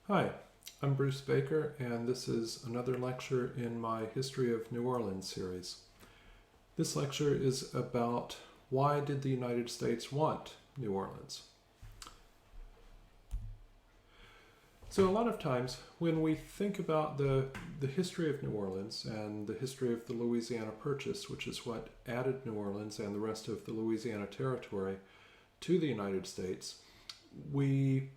Hi, I'm Bruce Baker, and this is another lecture in my History of New Orleans series. This lecture is about why did the United States want New Orleans? So a lot of times when we think about the history of New Orleans and the history of the Louisiana Purchase, which is what added New Orleans and the rest of the Louisiana Territory to the United States, we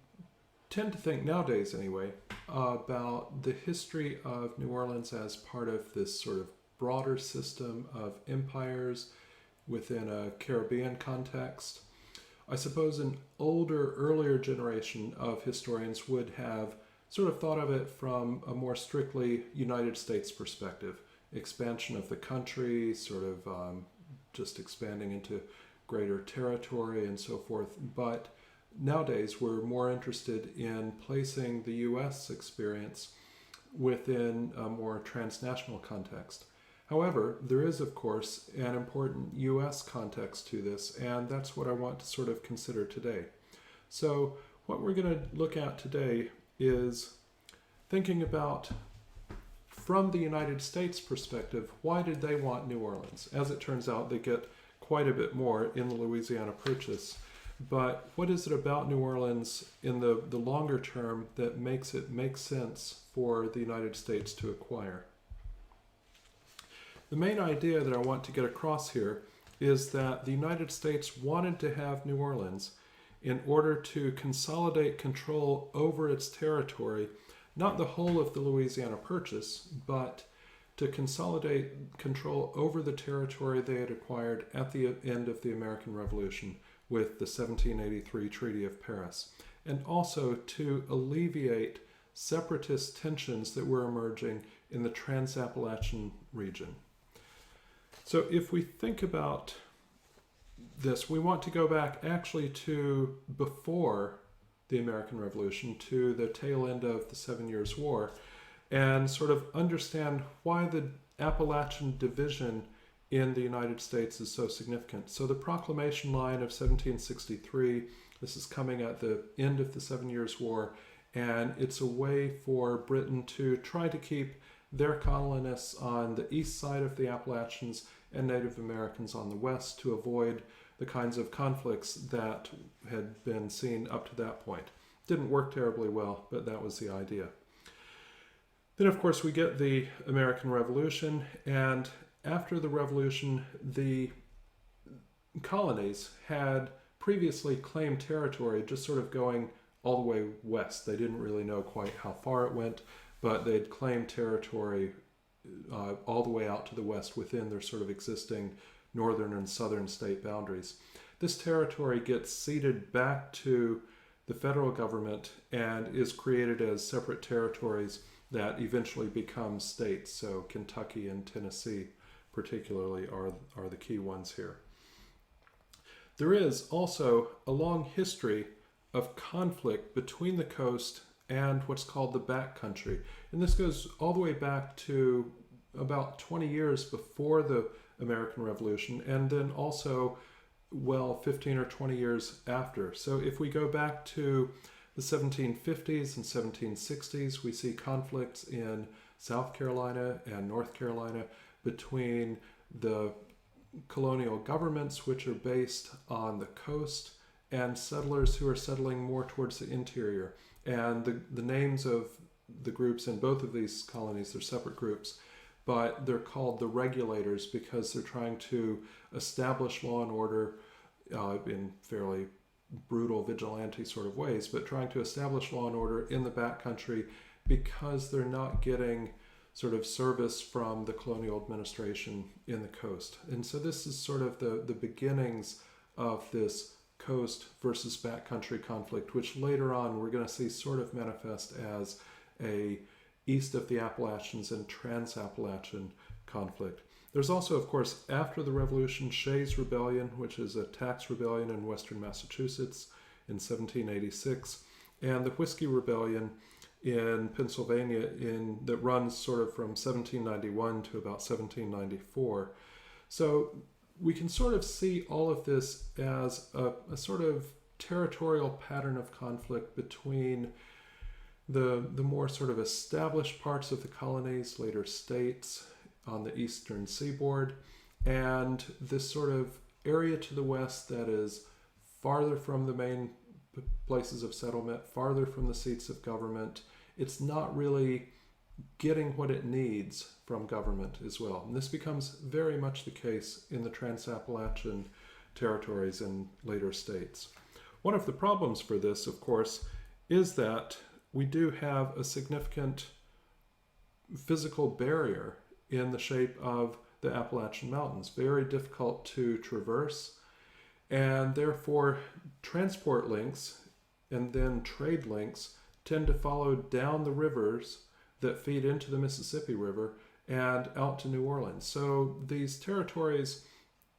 tend to think nowadays anyway about the history of New Orleans as part of this sort of broader system of empires within a Caribbean context. I suppose an earlier generation of historians would have sort of thought of it from a more strictly United States perspective. Expansion of the country, sort of just expanding into greater territory and so forth. But nowadays, we're more interested in placing the U.S. experience within a more transnational context. However, there is, of course, an important U.S. context to this, and that's what I want to sort of consider today. So what we're going to look at today is thinking about, from the United States perspective, why did they want New Orleans? As it turns out, they get quite a bit more in the Louisiana Purchase. But what is it about New Orleans in the longer term that makes it make sense for the United States to acquire? The main idea that I want to get across here is that the United States wanted to have New Orleans in order to consolidate control over its territory, not the whole of the Louisiana Purchase, but to consolidate control over the territory they had acquired at the end of the American Revolution with the 1783 Treaty of Paris, and also to alleviate separatist tensions that were emerging in the Trans-Appalachian region. So if we think about this, we want to go back actually to before the American Revolution, to the tail end of the 7 Years' War, and sort of understand why the Appalachian division in the United States is so significant. So the Proclamation Line of 1763, this is coming at the end of the 7 Years' War, and it's a way for Britain to try to keep their colonists on the east side of the Appalachians and Native Americans on the west to avoid the kinds of conflicts that had been seen up to that point. Didn't work terribly well, but that was the idea. Then, of course, we get the American Revolution, and after the Revolution, the colonies had previously claimed territory just sort of going all the way west. They didn't really know quite how far it went, but they'd claimed territory all the way out to the west within their sort of existing northern and southern state boundaries. This territory gets ceded back to the federal government and is created as separate territories that eventually become states. So Kentucky and Tennessee particularly are the key ones here. There is also a long history of conflict between the coast and what's called the Backcountry. And this goes all the way back to about 20 years before the American Revolution, and then also, 15 or 20 years after. So if we go back to the 1750s and 1760s, we see conflicts in South Carolina and North Carolina between the colonial governments, which are based on the coast, and settlers who are settling more towards the interior. And the names of the groups in both of these colonies, they're separate groups, but they're called the regulators because they're trying to establish law and order in fairly brutal vigilante sort of ways, but trying to establish law and order in the backcountry because they're not getting sort of service from the colonial administration in the coast. And so this is sort of the beginnings of this coast versus backcountry conflict, which later on we're going to see sort of manifest as a east of the Appalachians and Trans-Appalachian conflict. There's also, of course, after the Revolution, Shays' Rebellion, which is a tax rebellion in western Massachusetts in 1786, and the Whiskey Rebellion in Pennsylvania that runs sort of from 1791 to about 1794. So we can sort of see all of this as a sort of territorial pattern of conflict between the more sort of established parts of the colonies, later states on the eastern seaboard, and this sort of area to the west that is farther from the main places of settlement, farther from the seats of government. It's not really getting what it needs from government as well. And this becomes very much the case in the Trans-Appalachian territories and later states. One of the problems for this, of course, is that we do have a significant physical barrier in the shape of the Appalachian Mountains, very difficult to traverse, and therefore transport links and then trade links tend to follow down the rivers that feed into the Mississippi River and out to New Orleans. So these territories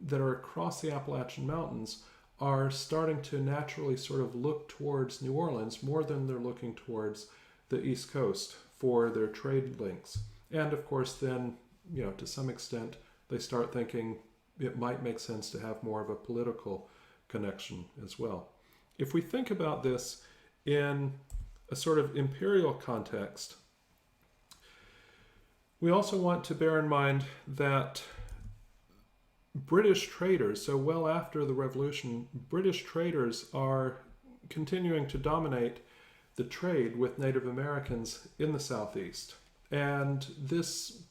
that are across the Appalachian Mountains are starting to naturally sort of look towards New Orleans more than they're looking towards the East Coast for their trade links. And of course then, to some extent, they start thinking it might make sense to have more of a political connection as well. If we think about this in a sort of imperial context, we also want to bear in mind that British traders, so well after the Revolution, British traders are continuing to dominate the trade with Native Americans in the Southeast. And this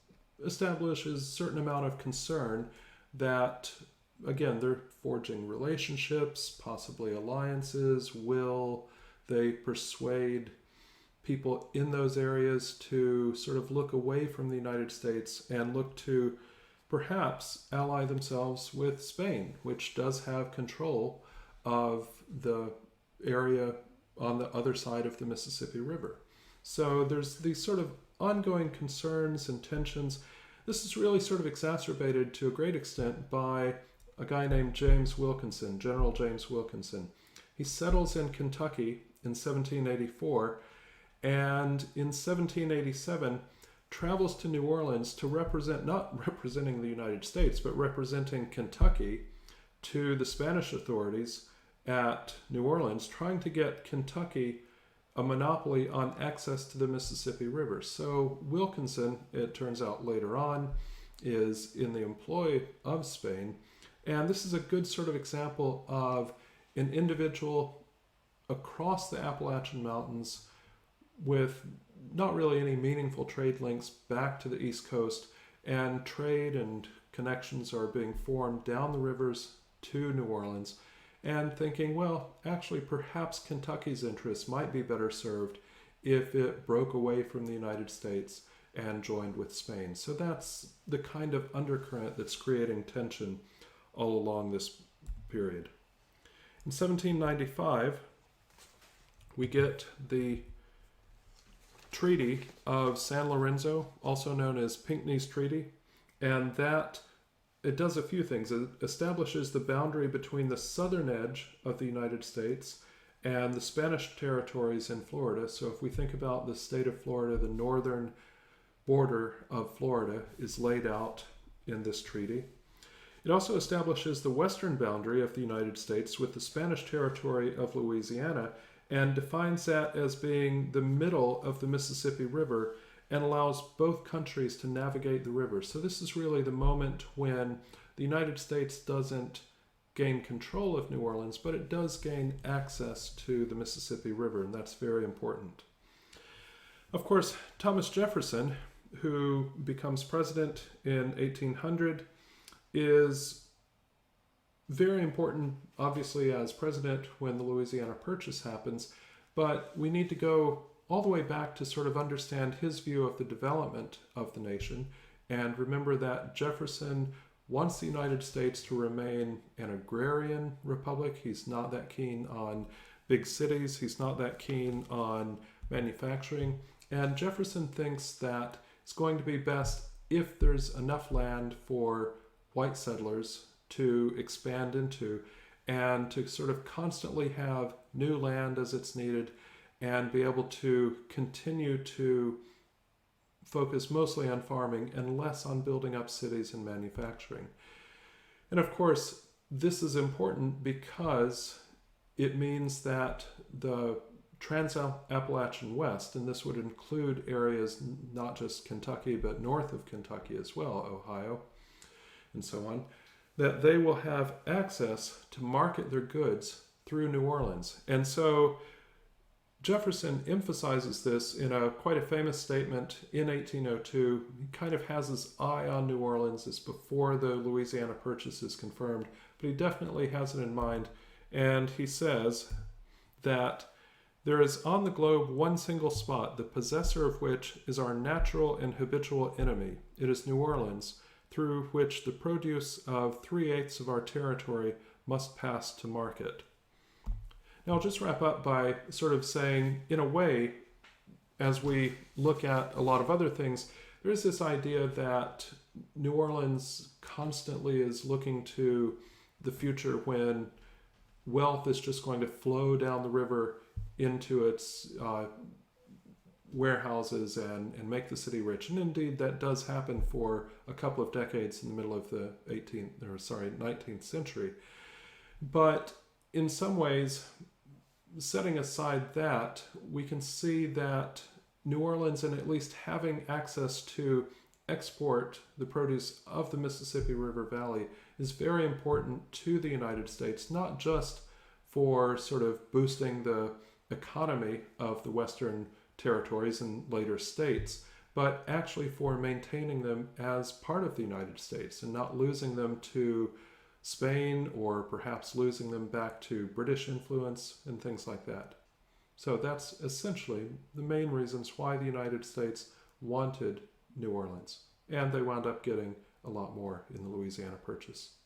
establishes a certain amount of concern that, again, they're forging relationships, possibly alliances. Will they persuade people in those areas to sort of look away from the United States and look to perhaps ally themselves with Spain, which does have control of the area on the other side of the Mississippi River? So there's these sort of ongoing concerns and tensions. This is really sort of exacerbated to a great extent by a guy named James Wilkinson, General James Wilkinson. He settles in Kentucky in 1784, and in 1787 travels to New Orleans to represent, not representing the United States, but representing Kentucky to the Spanish authorities at New Orleans, trying to get Kentucky a monopoly on access to the Mississippi River. So Wilkinson, it turns out later on, is in the employ of Spain. And this is a good sort of example of an individual across the Appalachian Mountains with not really any meaningful trade links back to the East Coast, and trade and connections are being formed down the rivers to New Orleans, and thinking, well, actually perhaps Kentucky's interests might be better served if it broke away from the United States and joined with Spain. So that's the kind of undercurrent that's creating tension all along this period. In 1795, we get the Treaty of San Lorenzo, also known as Pinckney's Treaty, and that it does a few things. It establishes the boundary between the southern edge of the United States and the Spanish territories in Florida. So if we think about the state of Florida, the northern border of Florida is laid out in this treaty. It also establishes the western boundary of the United States with the Spanish territory of Louisiana, and defines that as being the middle of the Mississippi River and allows both countries to navigate the river. So this is really the moment when the United States doesn't gain control of New Orleans, but it does gain access to the Mississippi River, and that's very important. Of course, Thomas Jefferson, who becomes president in 1800, is very important, obviously, as president when the Louisiana Purchase happens, but we need to go all the way back to sort of understand his view of the development of the nation, and remember that Jefferson wants the United States to remain an agrarian republic. He's not that keen on big cities. He's not that keen on manufacturing, and Jefferson thinks that it's going to be best if there's enough land for white settlers to expand into, and to sort of constantly have new land as it's needed, and be able to continue to focus mostly on farming and less on building up cities and manufacturing. And of course, this is important because it means that the Trans-Appalachian West, and this would include areas not just Kentucky, but north of Kentucky as well, Ohio, and so on, that they will have access to market their goods through New Orleans. And so Jefferson emphasizes this in quite a famous statement in 1802. He kind of has his eye on New Orleans. It's before the Louisiana Purchase is confirmed, but he definitely has it in mind. And he says that there is on the globe one single spot, the possessor of which is our natural and habitual enemy. It is New Orleans, through which the produce of 3/8 of our territory must pass to market. Now, I'll just wrap up by sort of saying, in a way, as we look at a lot of other things, there's this idea that New Orleans constantly is looking to the future when wealth is just going to flow down the river into its warehouses and make the city rich. And indeed, that does happen for a couple of decades in the middle of the 19th century. But in some ways, setting aside that, we can see that New Orleans, and at least having access to export the produce of the Mississippi River Valley, is very important to the United States, not just for sort of boosting the economy of the Western territories and later states, but actually for maintaining them as part of the United States and not losing them to Spain or perhaps losing them back to British influence and things like that. So that's essentially the main reasons why the United States wanted New Orleans. And they wound up getting a lot more in the Louisiana Purchase.